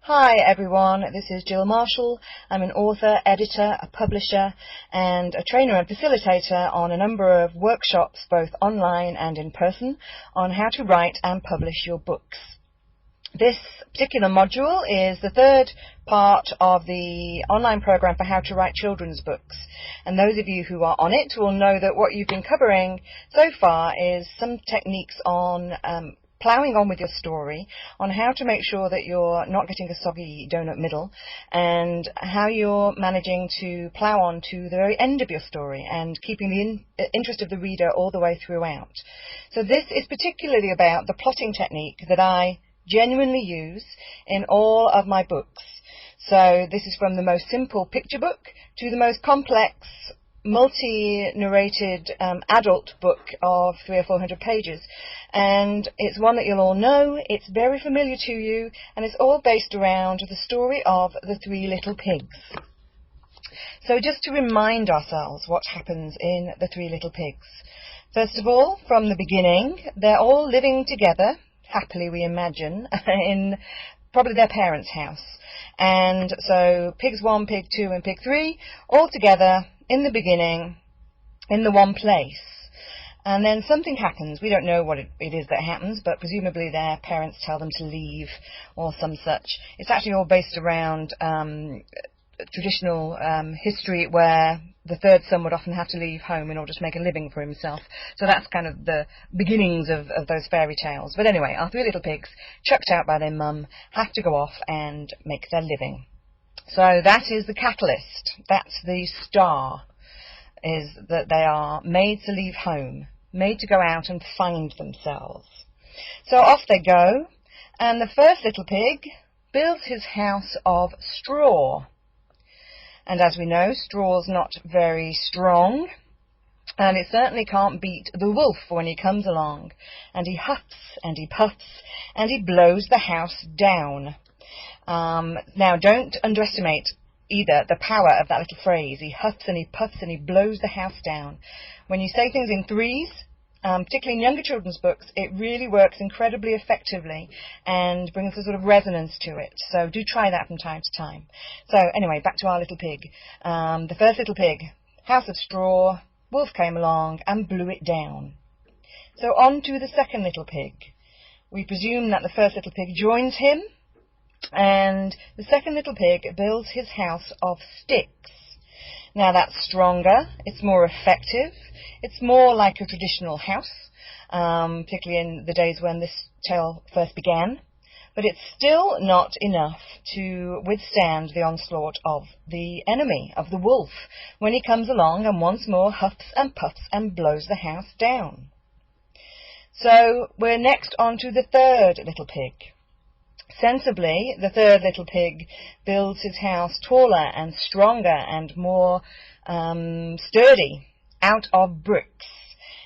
Hi everyone, this is Jill Marshall. I'm an author, editor, a publisher and a trainer and facilitator on a number of workshops, both online and in person, on how to write and publish your books. This particular module is the third part of the online program for how to write children's books. And those of you who are on it will know that what you've been covering so far is some techniques on ploughing on with your story, on how to make sure that you're not getting a soggy donut middle, and how you're managing to plough on to the very end of your story and keeping the interest of the reader all the way throughout. So this is particularly about the plotting technique that I genuinely use in all of my books. So this is from the most simple picture book to the most complex multi-narrated adult book of 300 or 400 pages, and it's one that you'll all know, it's very familiar to you, and it's all based around the story of the Three Little Pigs. So just to remind ourselves what happens in the Three Little Pigs. First of all, from the beginning, they're all living together, happily we imagine, in probably their parents' house. And so pigs 1, pig 2 and pig 3 all together in the beginning in the one place. And then something happens. We don't know what it is that happens, but presumably their parents tell them to leave or some such. It's actually all based around traditional history where the third son would often have to leave home in order to make a living for himself. So that's kind of the beginnings of those fairy tales. But anyway, our three little pigs, chucked out by their mum, have to go off and make their living. So that is the catalyst. That's the star, is that they are made to leave home, made to go out and find themselves. So off they go, and the first little pig builds his house of straw. And as we know, straw's not very strong, and it certainly can't beat the wolf when he comes along. And he huffs and he puffs and he blows the house down. Now, don't underestimate either the power of that little phrase. He huffs and he puffs and he blows the house down. When you say things in threes, particularly in younger children's books, it really works incredibly effectively and brings a sort of resonance to it. So do try that from time to time. So anyway, back to our little pig. The first little pig, house of straw, wolf came along and blew it down. So on to the second little pig. We presume that the first little pig joins him, and the second little pig builds his house of sticks. Now that's stronger, it's more effective, it's more like a traditional house, particularly in the days when this tale first began, but it's still not enough to withstand the onslaught of the enemy, of the wolf, when he comes along and once more huffs and puffs and blows the house down. So we're next on to the third little pig. Sensibly, the third little pig builds his house taller and stronger and more sturdy, out of bricks.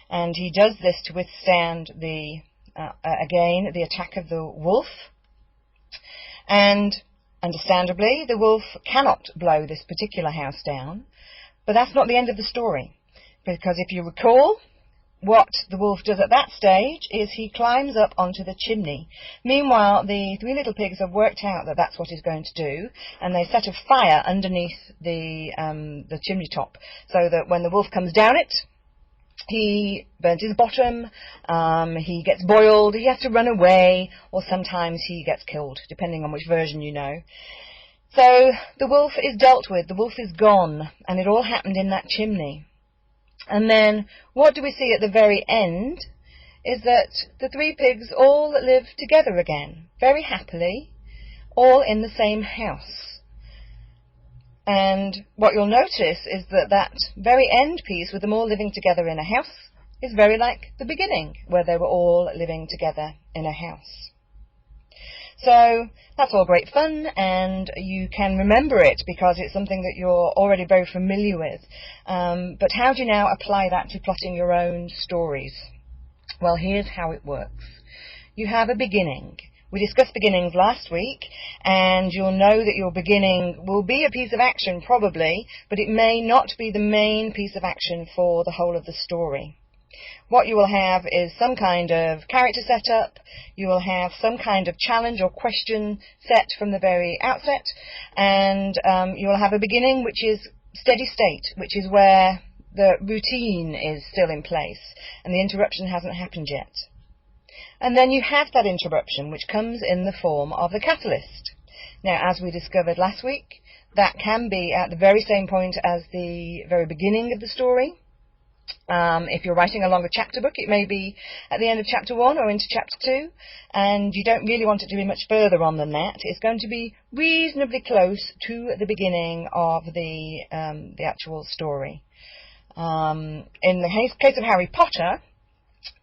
And he does this to withstand again, the attack of the wolf. And understandably, the wolf cannot blow this particular house down. But that's not the end of the story. Because if you recall, what the wolf does at that stage is he climbs up onto the chimney. Meanwhile, the three little pigs have worked out that that's what he's going to do, and they set a fire underneath the chimney top, so that when the wolf comes down it, he burns his bottom, he gets boiled, he has to run away, or sometimes he gets killed, depending on which version you know. So the wolf is dealt with, the wolf is gone, and it all happened in that chimney. And then what do we see at the very end is that the three pigs all live together again, very happily, all in the same house. And what you'll notice is that that very end piece with them all living together in a house is very like the beginning, where they were all living together in a house. So that's all great fun, and you can remember it because it's something that you're already very familiar with. But how do you now apply that to plotting your own stories? Well, here's how it works. You have a beginning. We discussed beginnings last week, and you'll know that your beginning will be a piece of action probably, but it may not be the main piece of action for the whole of the story. What you will have is some kind of character setup, you will have some kind of challenge or question set from the very outset, and you will have a beginning which is steady state, which is where the routine is still in place and the interruption hasn't happened yet. And then you have that interruption which comes in the form of the catalyst. Now, as we discovered last week, that can be at the very same point as the very beginning of the story. If you're writing a longer chapter book, it may be at the end of chapter 1 or into chapter 2, and you don't really want it to be much further on than that. It's going to be reasonably close to the beginning of the actual story. In the case of Harry Potter,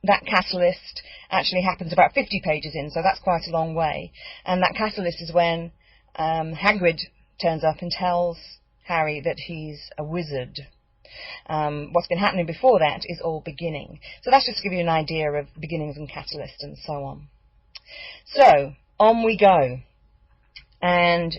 that catalyst actually happens about 50 pages in, so that's quite a long way. And that catalyst is when Hagrid turns up and tells Harry that he's a wizard. What's been happening before that is all beginning. So that's just to give you an idea of beginnings and catalyst and so on. So, on we go. And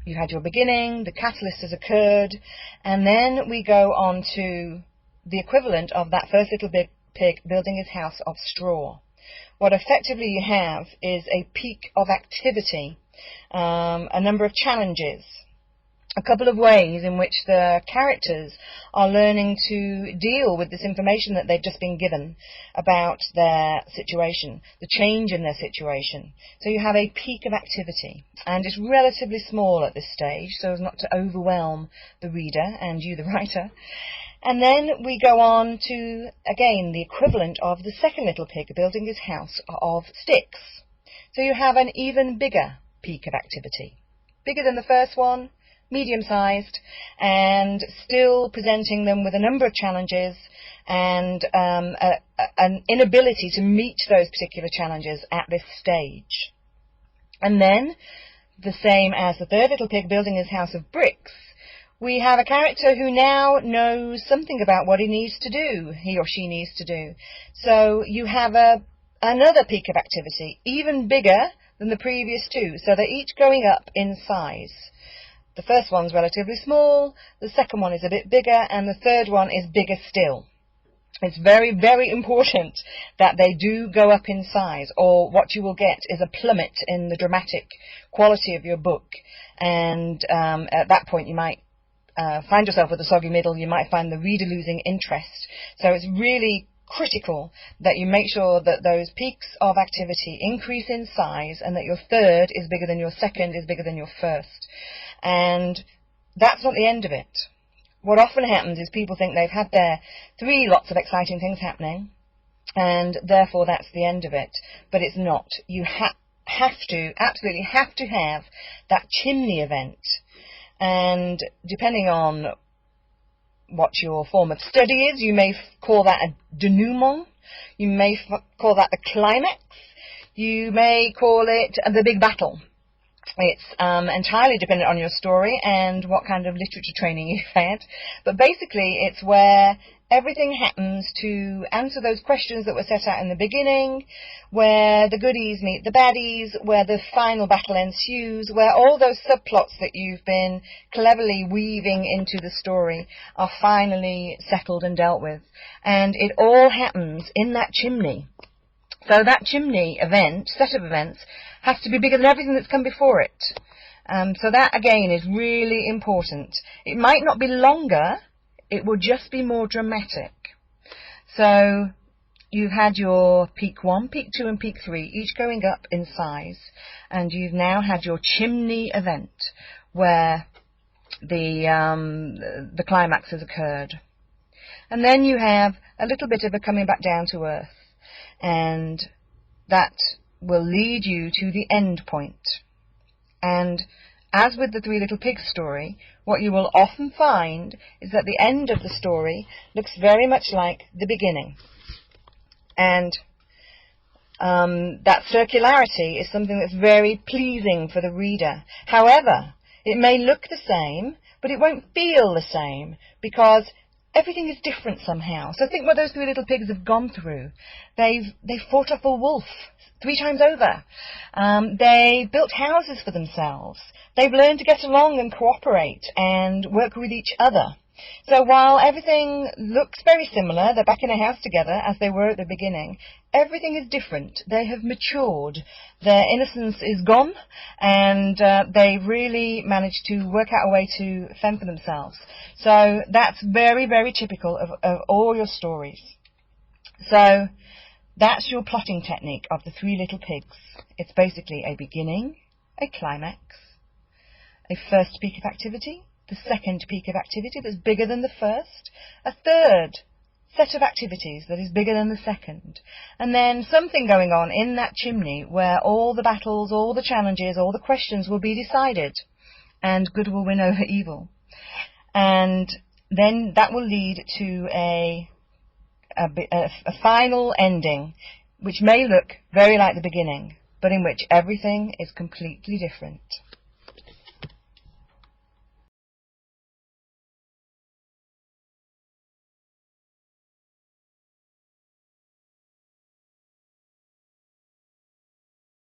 you had your beginning, the catalyst has occurred, and then we go on to the equivalent of that first little pig building his house of straw. What effectively you have is a peak of activity, a number of challenges, a couple of ways in which the characters are learning to deal with this information that they've just been given about their situation, the change in their situation. So you have a peak of activity, and it's relatively small at this stage so as not to overwhelm the reader and you, the writer. And then we go on to, again, the equivalent of the second little pig building his house of sticks. So you have an even bigger peak of activity, bigger than the first one, medium-sized, and still presenting them with a number of challenges and an inability to meet those particular challenges at this stage. And then, the same as the third little pig building his house of bricks, we have a character who now knows something about what he needs to do, he or she needs to do. So you have another peak of activity, even bigger than the previous two, so they're each going up in size. The first one's relatively small, the second one is a bit bigger, and the third one is bigger still. It's very, very important that they do go up in size, or what you will get is a plummet in the dramatic quality of your book. And at that point you might find yourself with a soggy middle, you might find the reader losing interest. So it's really critical that you make sure that those peaks of activity increase in size and that your third is bigger than your second, is bigger than your first. And that's not the end of it. What often happens is people think they've had their 3 lots of exciting things happening, and therefore that's the end of it. But it's not. You absolutely have to have that chimney event. And depending on what your form of study is, you may call that a denouement, you may call that the climax, you may call it the big battle. It's entirely dependent on your story and what kind of literature training you've had. But basically, it's where everything happens to answer those questions that were set out in the beginning, where the goodies meet the baddies, where the final battle ensues, where all those subplots that you've been cleverly weaving into the story are finally settled and dealt with. And it all happens in that chimney. So that chimney event, set of events, has to be bigger than everything that's come before it. So that, again, is really important. It might not be longer, it will just be more dramatic. So you've had your peak 1, peak 2 and peak 3, each going up in size. And you've now had your chimney event where the climax has occurred. And then you have a little bit of a coming back down to earth. And that will lead you to the end point. And as with the Three Little Pigs story, what you will often find is that the end of the story looks very much like the beginning. And that circularity is something that's very pleasing for the reader. However, it may look the same, but it won't feel the same, because everything is different somehow. So think what those 3 little pigs have gone through. They've fought off a wolf 3 times over. They built houses for themselves. They've learned to get along and cooperate and work with each other. So while everything looks very similar, they're back in a house together as they were at the beginning, everything is different. They have matured. Their innocence is gone, and they've really managed to work out a way to fend for themselves. So that's very, very typical of all your stories. So that's your plotting technique of the Three Little Pigs. It's basically a beginning, a climax, a first peak of activity, the second peak of activity that's bigger than the first, a third set of activities that is bigger than the second, and then something going on in that chimney where all the battles, all the challenges, all the questions will be decided, and good will win over evil. And then that will lead to a final ending, which may look very like the beginning, but in which everything is completely different.